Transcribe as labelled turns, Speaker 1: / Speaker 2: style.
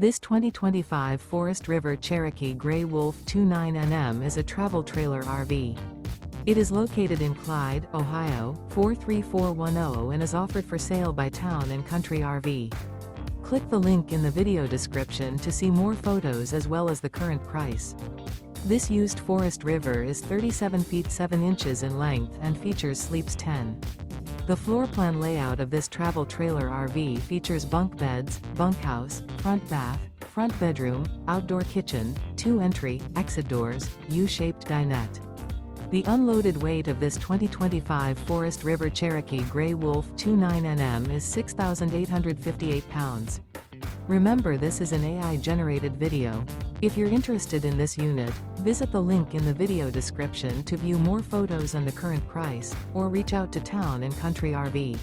Speaker 1: This 2025 Forest River Cherokee Grey Wolf 29NM is a travel trailer RV. It is located in Clyde, Ohio, 43410 and is offered for sale by Town & Country RV. Click the link in the video description to see more photos as well as the current price. This used Forest River is 37 feet 7 inches in length and features sleeps 10. The floor plan layout of this travel trailer RV features bunk beds, bunkhouse, front bath, front bedroom, outdoor kitchen, 2 entry, exit doors, U-shaped dinette. The unloaded weight of this 2025 Forest River Cherokee Grey Wolf 29NM is 6,858 pounds. Remember, this is an AI-generated video. If you're interested in this unit, visit the link in the video description to view more photos and the current price, or reach out to Town & Country RV.